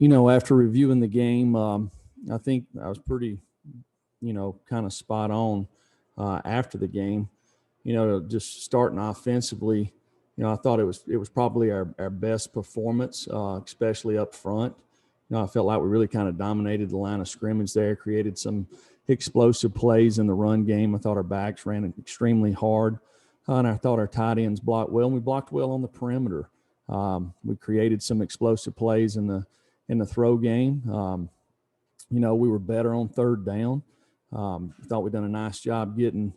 After reviewing the game, I think I was pretty, kind of spot on after the game. Just starting offensively, I thought it was probably our best performance, especially up front. I felt like we really kind of dominated the line of scrimmage there, created some explosive plays in the run game. I thought our backs ran extremely hard, and I thought our tight ends blocked well, and we blocked well on the perimeter. We created some explosive plays in the throw game. We were better on third down. Thought we'd done a nice job getting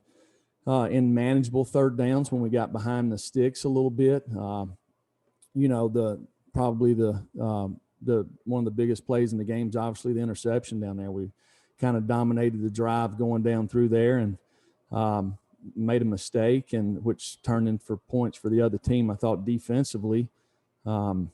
in manageable third downs when we got behind the sticks a little bit. The one of the biggest plays in the game is obviously the interception down there. We kind of dominated the drive going down through there and made a mistake, and which turned in for points for the other team. I thought defensively, with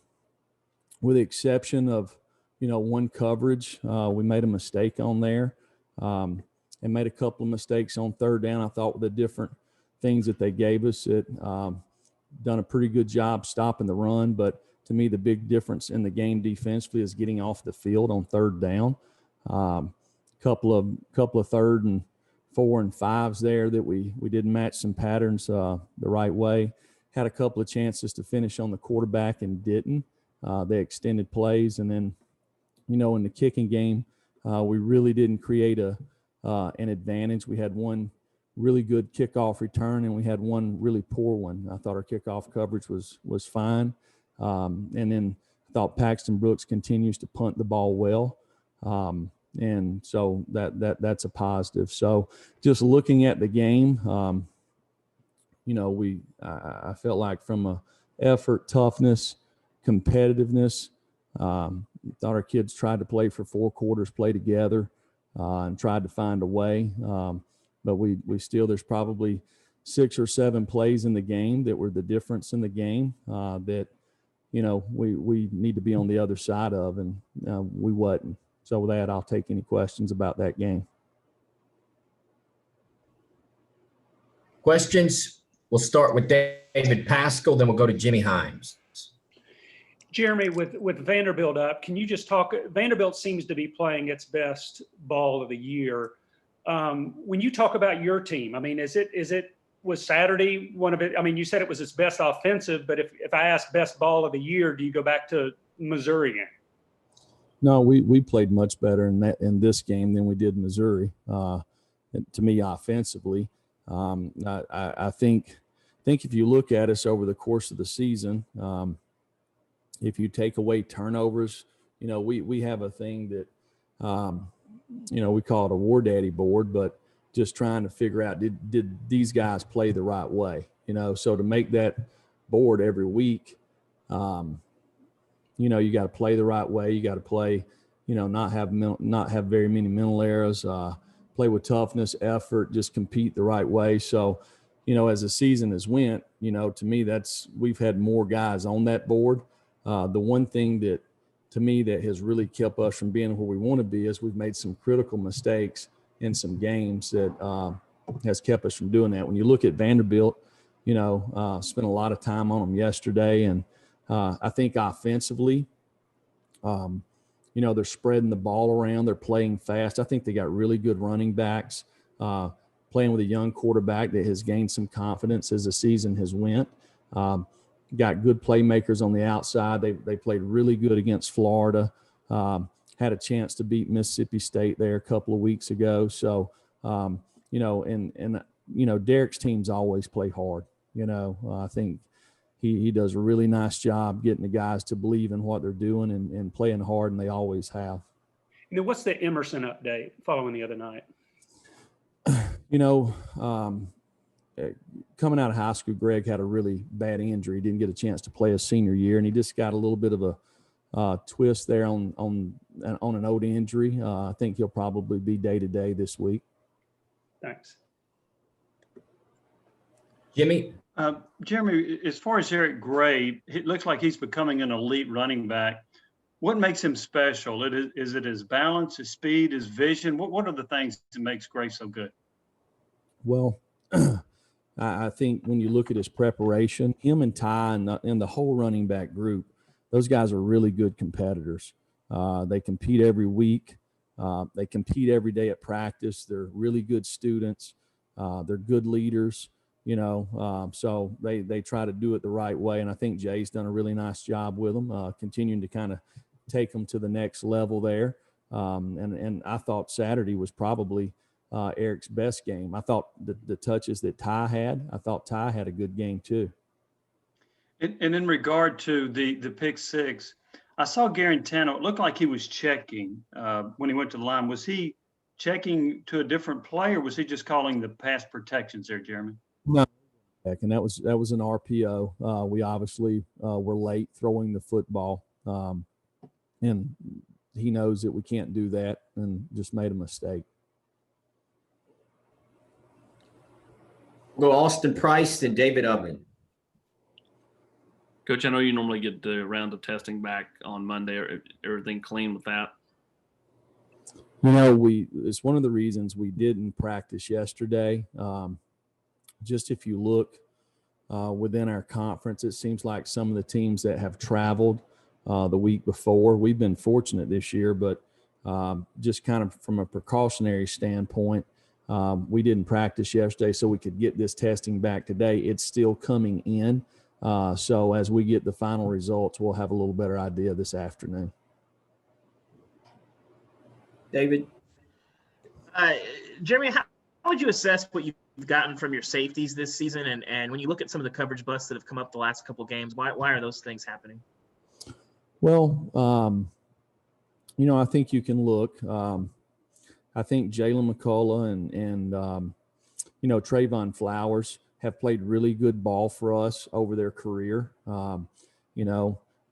the exception of one coverage, we made a mistake on there, and made a couple of mistakes on third down. I thought with the different things that they gave us, it done a pretty good job stopping the run. But to me, the big difference in the game defensively is getting off the field on third down. Couple of 3rd and 4 and 5s there that we didn't match some patterns the right way. Had a couple of chances to finish on the quarterback and didn't. They extended plays, and then in the kicking game, we really didn't create an advantage. We had one really good kickoff return, and we had one really poor one. I thought our kickoff coverage was fine. And then I thought Paxton Brooks continues to punt the ball well. And so that's a positive. So just looking at the game, I felt like from a effort, toughness, competitiveness, thought our kids tried to play for 4 quarters, play together, and tried to find a way. But we still, there's probably 6 or 7 plays in the game that were the difference in the game that, we need to be on the other side of, and we wasn't. So with that, I'll take any questions about that game. Questions? We'll start with David Pascal, then we'll go to Jimmy Himes. Jeremy, with Vanderbilt up, can you just talk? Vanderbilt seems to be playing its best ball of the year. When you talk about your team, I mean, was Saturday one of it? I mean, you said it was its best offensive, but if I ask best ball of the year, do you go back to Missouri game? No, we played much better in this game than we did in Missouri. To me, offensively, I think if you look at us over the course of the season, if you take away turnovers, we have a thing that we call it a War Daddy board, but just trying to figure out did these guys play the right way? So to make that board every week, you got to play the right way. You got to play, not have very many mental errors, play with toughness, effort, just compete the right way. So, as the season has went, to me, we've had more guys on that board. The one thing that, to me, that has really kept us from being where we want to be is we've made some critical mistakes in some games that has kept us from doing that. When you look at Vanderbilt, spent a lot of time on them yesterday, and I think offensively, they're spreading the ball around. They're playing fast. I think they got really good running backs, playing with a young quarterback that has gained some confidence as the season has went. Got good playmakers on the outside. They played really good against Florida. Had a chance to beat Mississippi State there a couple of weeks ago. So, Derek's teams always play hard. I think he does a really nice job getting the guys to believe in what they're doing and playing hard, and they always have. And then what's the Emerson update following the other night? Coming out of high school, Greg had a really bad injury. Didn't get a chance to play his senior year, and he just got a little bit of a twist there on an old injury. I think he'll probably be day-to-day this week. Thanks. Jimmy? Jeremy, as far as Eric Gray, it looks like he's becoming an elite running back. What makes him special? Is it his balance, his speed, his vision? What are the things that makes Gray so good? Well, I think when you look at his preparation, him and Ty and the whole running back group, those guys are really good competitors. They compete every week. They compete every day at practice. They're really good students. They're good leaders, so they try to do it the right way. And I think Jay's done a really nice job with them, continuing to kind of take them to the next level there. And I thought Saturday was probably Eric's best game. I thought the touches that Ty had, I thought Ty had a good game too. And in regard to the pick six, I saw Garantano. It looked like he was checking when he went to the line. Was he checking to a different play, or was he just calling the pass protections there, Jeremy? No, and that was an RPO. We obviously were late throwing the football, and he knows that we can't do that, and just made a mistake. Go Austin Price and David Ubben. Coach, I know you normally get the round of testing back on Monday. Everything clean with that? It's one of the reasons we didn't practice yesterday. Just if you look within our conference, it seems like some of the teams that have traveled the week before, we've been fortunate this year, but just kind of from a precautionary standpoint, we didn't practice yesterday so we could get this testing back today. It's still coming in. So as we get the final results, we'll have a little better idea this afternoon. David? Jeremy, how would you assess what you've gotten from your safeties this season? And when you look at some of the coverage busts that have come up the last couple of games, why are those things happening? Well, I think you can look. I think Jalen McCullough and Trayvon Flowers have played really good ball for us over their career. Jalen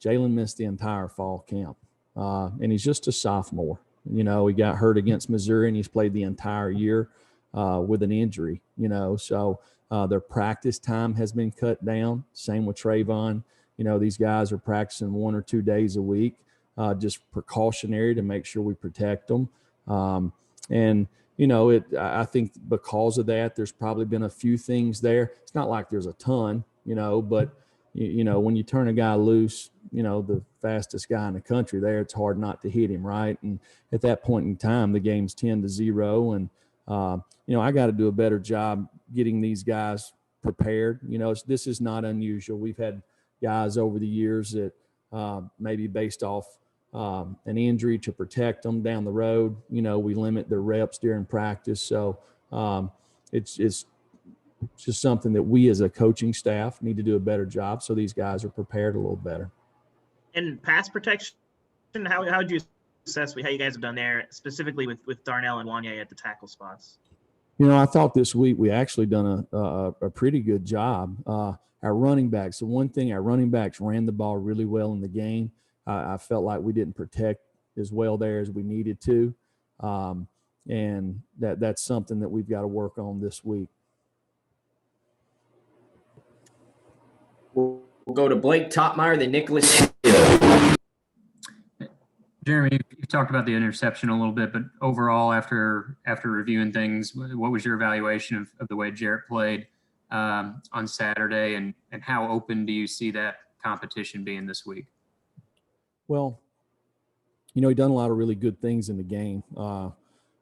missed the entire fall camp, and he's just a sophomore. He got hurt against Missouri, and he's played the entire year with an injury. So their practice time has been cut down. Same with Trayvon. These guys are practicing 1 or 2 days a week, just precautionary to make sure we protect them. I think because of that, there's probably been a few things there. It's not like there's a ton, but when you turn a guy loose, the fastest guy in the country there, it's hard not to hit him, right? And at that point in time, the game's 10-0, and I got to do a better job getting these guys prepared. This is not unusual. We've had guys over the years that maybe based off an injury to protect them down the road, we limit their reps during practice. So it's just something that we as a coaching staff need to do a better job so these guys are prepared a little better. And pass protection, how would you assess how you guys have done there, specifically with Darnell and Wanye at the tackle spots? I thought this week we actually done a pretty good job. Our running backs, the one thing, our running backs ran the ball really well in the game. I felt like we didn't protect as well there as we needed to. And that's something that we've got to work on this week. We'll go to Blake Topmeyer, then Nicholas. Jeremy, you talked about the interception a little bit, but overall, after reviewing things, what was your evaluation of the way Jarrett played on Saturday, and how open do you see that competition being this week? Well, he done a lot of really good things in the game.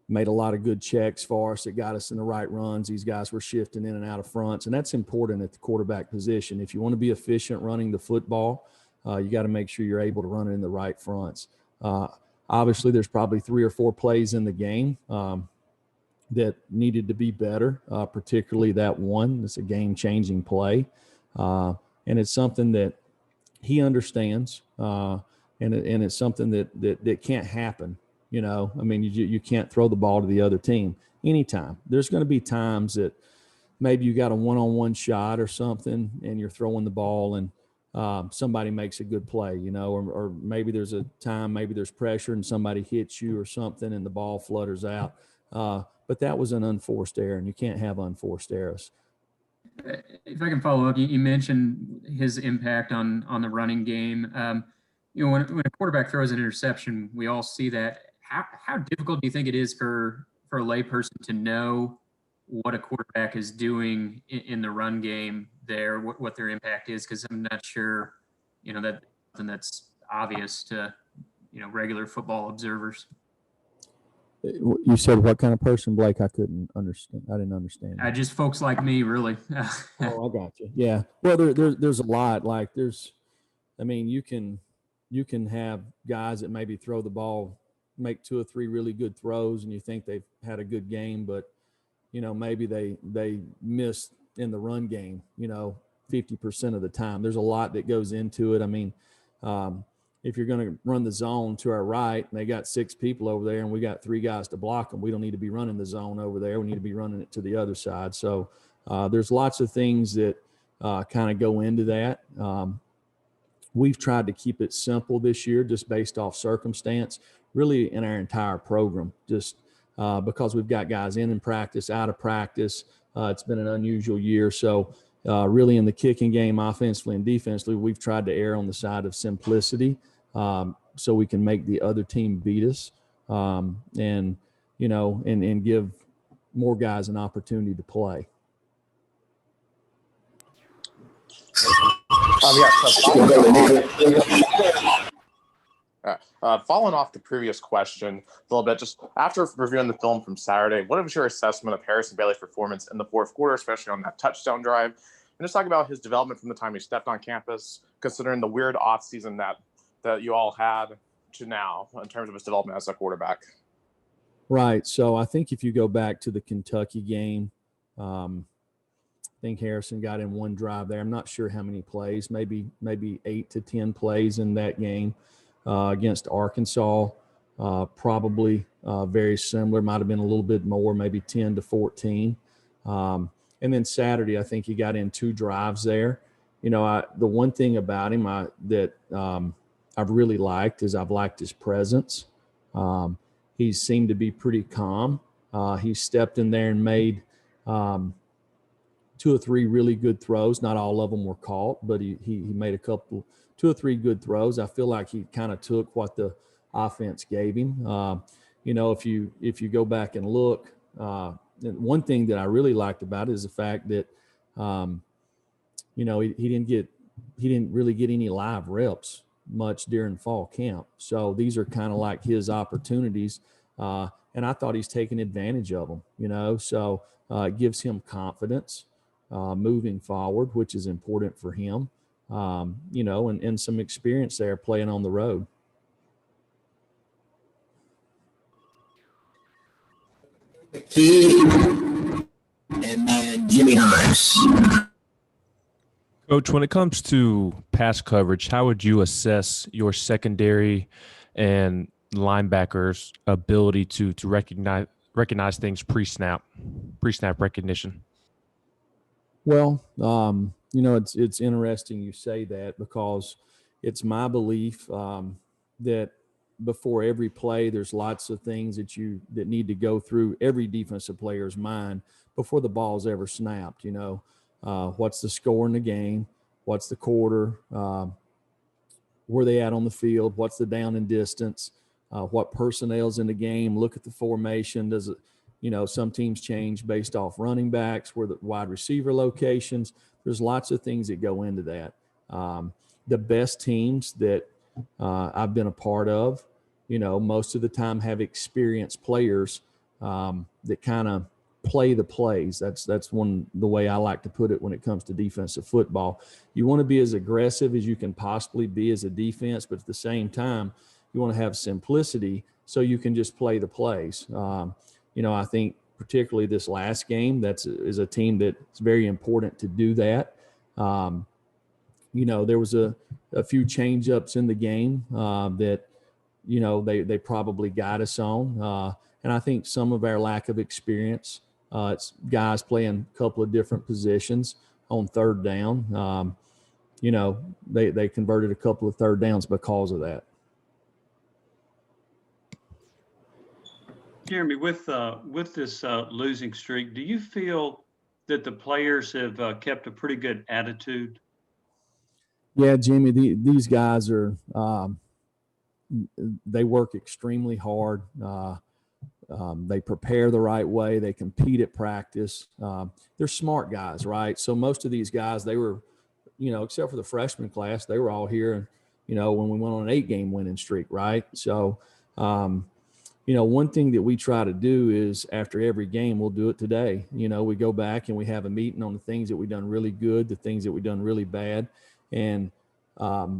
Made a lot of good checks for us that got us in the right runs. These guys were shifting in and out of fronts, and that's important at the quarterback position. If you want to be efficient running the football, you got to make sure you're able to run it in the right fronts. Obviously, there's probably 3 or 4 plays in the game that needed to be better, particularly that one. It's a game-changing play, and it's something that he understands, and it's something that can't happen. You can't throw the ball to the other team anytime. There's going to be times that maybe you got a one-on-one shot or something, and you're throwing the ball and somebody makes a good play, or maybe there's a time, maybe there's pressure and somebody hits you or something and the ball flutters out. But that was an unforced error, and you can't have unforced errors. If I can follow up, you mentioned his impact on the running game. When a quarterback throws an interception, we all see that. How difficult do you think it is for a layperson to know what a quarterback is doing in the run game there, what their impact is? Because I'm not sure, that's something that's obvious to regular football observers. You said what kind of person, Blake? I couldn't understand. I didn't understand. Just folks like me, really. Oh, I got you. Yeah. Well, there's a lot. Like you can have guys that maybe throw the ball, make 2 or 3 really good throws, and you think they've had a good game, but maybe they miss in the run game, 50% of the time. There's a lot that goes into it. I mean, if you're going to run the zone to our right and they got 6 people over there and we got 3 guys to block them, we don't need to be running the zone over there. We need to be running it to the other side. So there's lots of things that kind of go into that. We've tried to keep it simple this year, just based off circumstance, really in our entire program, just because we've got guys in practice, out of practice. It's been an unusual year. So really in the kicking game, offensively and defensively, we've tried to err on the side of simplicity so we can make the other team beat us and give more guys an opportunity to play. Following off the previous question a little bit, just after reviewing the film from Saturday, what was your assessment of Harrison Bailey's performance in the fourth quarter, especially on that touchdown drive? And just talk about his development from the time he stepped on campus, considering the weird offseason that you all had to now in terms of his development as a quarterback. Right. So I think if you go back to the Kentucky game, I think Harrison got in 1 drive there. I'm not sure how many plays, maybe 8 to 10 plays in that game against Arkansas. Probably very similar, might have been a little bit more, maybe 10 to 14. And then Saturday, I think he got in 2 drives there. The one thing about him that I've really liked is I've liked his presence. He seemed to be pretty calm. He stepped in there and made 2 or 3 really good throws. Not all of them were caught, but he made 2 or 3 good throws. I feel like he kind of took what the offense gave him. If you go back and look, one thing that I really liked about it is the fact that he didn't really get any live reps much during fall camp. So these are kind of like his opportunities. And I thought he's taking advantage of them, so it gives him confidence moving forward, which is important for him, and some experience there playing on the road. And then Jimmy Hines. Coach, when it comes to pass coverage, how would you assess your secondary and linebackers' ability to recognize things pre-snap recognition? Well, it's interesting you say that, because it's my belief that before every play, there's lots of things that need to go through every defensive player's mind before the ball's ever snapped. What's the score in the game? What's the quarter? Where they at on the field? What's the down and distance? What personnel's in the game? Look at the formation. Does it, some teams change based off running backs, where the wide receiver locations. There's lots of things that go into that. The best teams that I've been a part of, most of the time have experienced players that kind of play the plays. That's the way I like to put it when it comes to defensive football. You want to be as aggressive as you can possibly be as a defense, but at the same time, you want to have simplicity so you can just play the plays. I think particularly this last game, is a team that's very important to do that. There was a few change ups in the game that, they probably got us on. And I think some of our lack of experience, it's guys playing a couple of different positions on third down. They converted a couple of third downs because of that. Jeremy, with this losing streak, do you feel that the players have kept a pretty good attitude? Yeah, Jimmy, these guys are they work extremely hard. They prepare the right way. They compete at practice. They're smart guys, right? So most of these guys, they were, except for the freshman class, they were all here when we went on an 8-game winning streak, right? So, one thing that we try to do is after every game, we'll do it today. We go back and we have a meeting on the things that we've done really good, the things that we've done really bad. And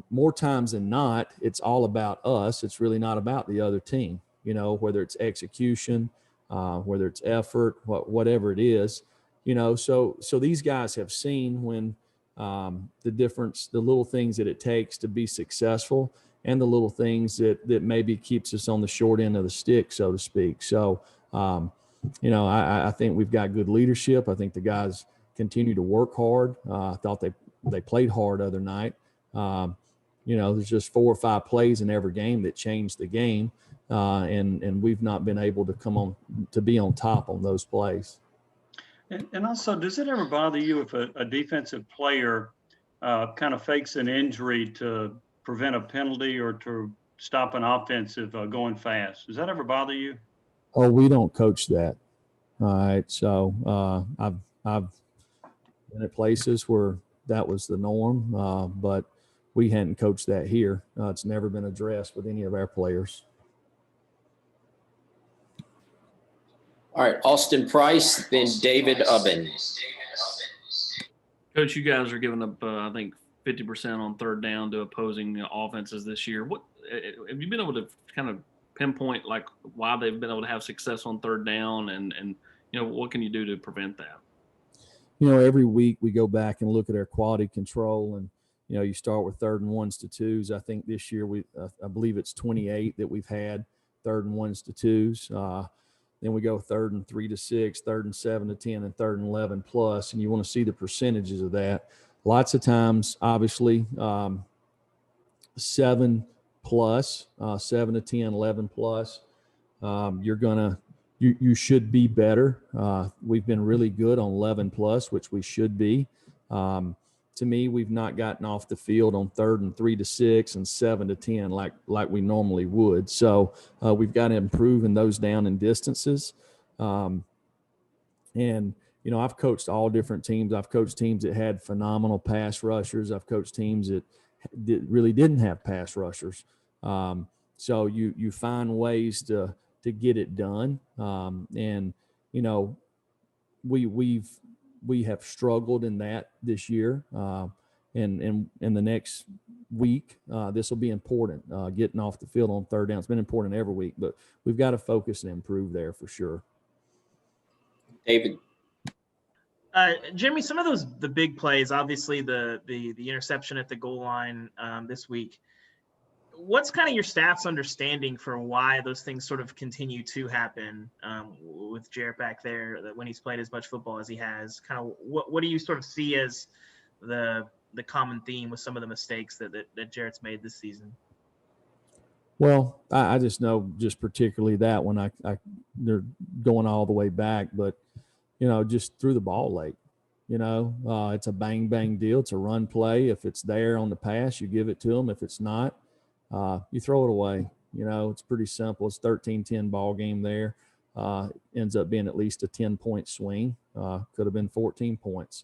more times than not, it's all about us. It's really not about the other team, whether it's execution, whether it's effort, whatever it is, so these guys have seen when the difference, the little things that it takes to be successful, and the little things that maybe keeps us on the short end of the stick, so to speak. So, I think we've got good leadership. I think the guys continue to work hard. I thought they played hard other night. There's just 4 or 5 plays in every game that changed the game. And we've not been able to be on top on those plays. And also, does it ever bother you if a defensive player kind of fakes an injury to prevent a penalty or to stop an offensive going fast? Does that ever bother you? Oh, we don't coach that. All right. So I've been at places where that was the norm, but we hadn't coached that here. It's never been addressed with any of our players. All right, Austin Price, then David Ubben. Coach, you guys are giving up, I think, 50% on third down to opposing offenses this year. What have you been able to kind of pinpoint, like, why they've been able to have success on third down, and what can you do to prevent that? Every week we go back and look at our quality control, and you start with 3rd and 1s to 2s. I think this year I believe it's 28 that we've had 3rd and 1s to 2s. Then we go 3rd and 3 to 6, 3rd and 7 to 10, and 3rd and 11 plus, and you want to see the percentages of that. Lots of times, obviously, 7 plus, 7 to 10, 11 plus. You should be better. We've been really good on 11 plus, which we should be. To me, we've not gotten off the field on 3rd and 3 to 6 and 7 to 10 like we normally would. So we've got to improve in those down and distances. And I've coached all different teams. I've coached teams that had phenomenal pass rushers. I've coached teams that really didn't have pass rushers. So you find ways to get it done. We have struggled in that this year. And in the next week, this will be important. Getting off the field on third down. It's been important every week, but we've got to focus and improve there for sure. David. Jimmy, some of the big plays, obviously the interception at the goal line this week. What's kind of your staff's understanding for why those things sort of continue to happen with Jarrett back there when he's played as much football as he has? Kind of what do you sort of see as the common theme with some of the mistakes that Jarrett's made this season? Well, I just know just particularly that when they're going all the way back, but just threw the ball late. It's a bang bang deal. It's a run play. If it's there on the pass, you give it to them. If it's not, you throw it away. It's pretty simple. It's 13-10 ball game there. Ends up being at least a 10-point swing. Could have been 14 points.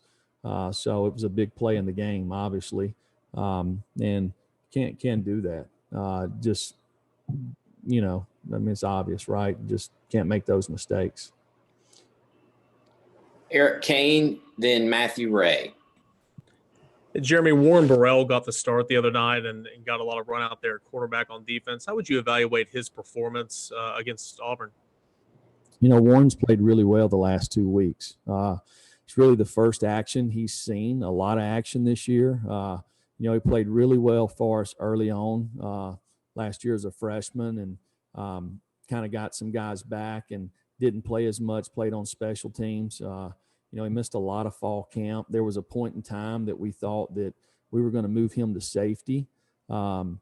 So it was a big play in the game, obviously, and can't do that. It's obvious, right? Just can't make those mistakes. Eric Kane, then Matthew Ray. Jeremy, Warren Burrell got the start the other night and got a lot of run out there at quarterback on defense. How would you evaluate his performance against Auburn? Warren's played really well the last 2 weeks. It's really the first action he's seen, a lot of action this year. He played really well for us early on last year as a freshman, and kind of got some guys back and didn't play as much, played on special teams. He missed a lot of fall camp. There was a point in time that we thought that we were going to move him to safety. And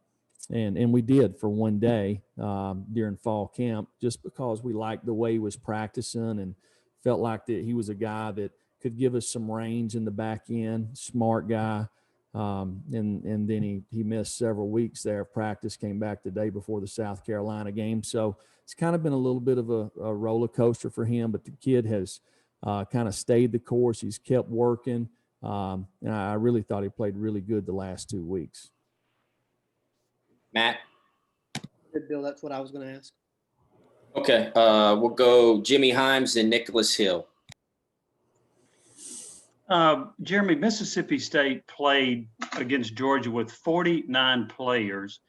we did for one day during fall camp, just because we liked the way he was practicing and felt like that he was a guy that could give us some range in the back end, smart guy. And then he missed several weeks there of practice, came back the day before the South Carolina game. So it's kind of been a little bit of a roller coaster for him, but the kid has kind of stayed the course. He's kept working. And I really thought he played really good the last 2 weeks. Matt? Good, Bill. That's what I was going to ask. Okay, we'll go Jimmy Himes and Nicholas Hill. Jeremy, Mississippi State played against Georgia with 49 players.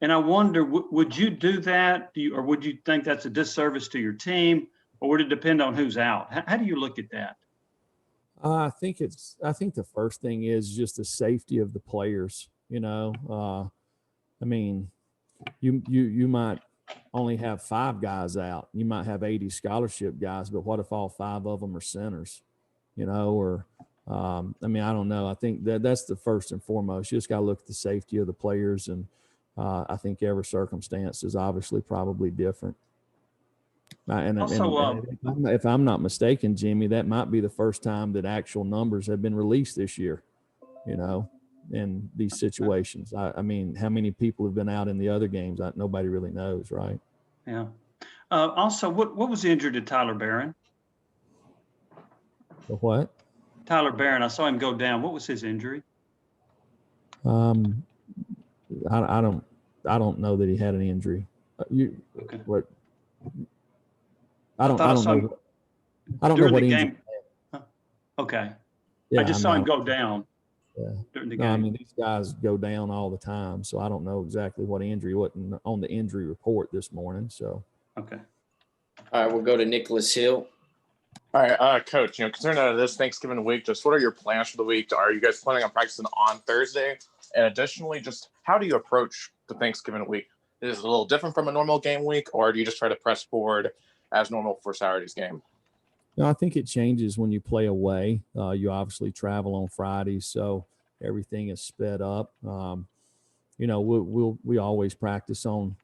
And I wonder, would you do that? Or would you think that's a disservice to your team? Or would it depend on who's out? How do you look at that? I think the first thing is just the safety of the players. You know, I mean, you might only have 5 guys out. You might have 80 scholarship guys, but what if all 5 of them are centers? You know, or I mean, I don't know. I think that's the first and foremost. You just got to look at the safety of the players, and I think every circumstance is obviously probably different. And if I'm not mistaken, Jimmy, that might be the first time that actual numbers have been released this year, you know, in these situations. I mean, how many people have been out in the other games? Nobody really knows, right? Yeah. Also, what was the injury to Tyler Barron? The what? Tyler Barron. I saw him go down. What was his injury? I don't know that he had an injury. Okay. What? I don't know. I don't know during what the injury. game. Huh. Okay. Yeah, I just saw him go down. Yeah. During the No, game. I mean, these guys go down all the time, so I don't know exactly what injury wasn't on the injury report this morning. So. Okay. All right, we'll go to Nicholas Hill. All right, Coach, you know, considering that it is Thanksgiving week, just what are your plans for the week? Are you guys planning on practicing on Thursday? And additionally, just how do you approach the Thanksgiving week? Is it a little different from a normal game week, or do you just try to press forward as normal for Saturday's game? No, I think it changes when you play away. You obviously travel on Friday, so everything is sped up. You know, we always practice on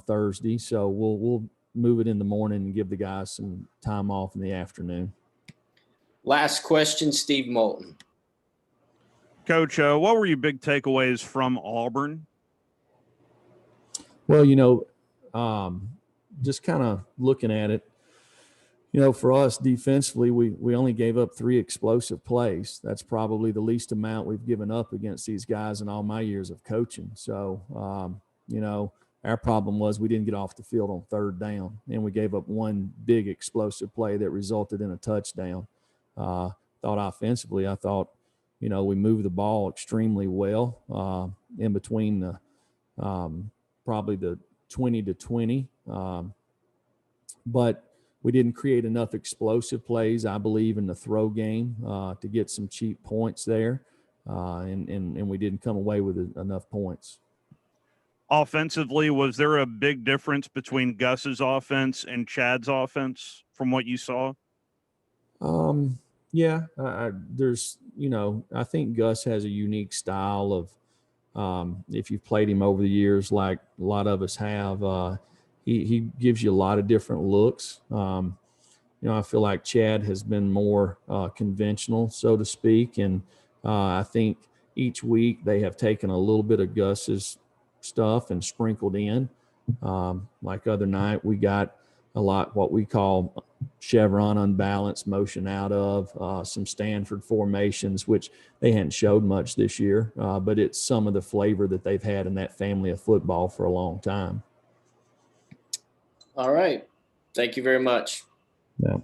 Thursday, so we'll move it in the morning and give the guys some time off in the afternoon. Last question, Steve Moulton. Coach, what were your big takeaways from Auburn? Well, you know, just kind of looking at it, you know, for us defensively, we only gave up 3 explosive plays. That's probably the least amount we've given up against these guys in all my years of coaching. So, you know, our problem was we didn't get off the field on 3rd down, and we gave up 1 big explosive play that resulted in a touchdown. Thought offensively, I thought, you know, we moved the ball extremely well in between the probably the 20 to 20. But we didn't create enough explosive plays, I believe, in the throw game to get some cheap points there. And we didn't come away with enough points. Offensively, was there a big difference between Gus's offense and Chad's offense from what you saw? Yeah, there's, you know, I think Gus has a unique style of, if you've played him over the years, like a lot of us have, he gives you a lot of different looks. You know, I feel like Chad has been more conventional, so to speak. And I think each week they have taken a little bit of Gus's stuff and sprinkled in. Like other night, we got a lot what we call chevron unbalanced motion out of some Stanford formations, which they hadn't showed much this year, but it's some of the flavor that they've had in that family of football for a long time. All right. Thank you very much. Yeah.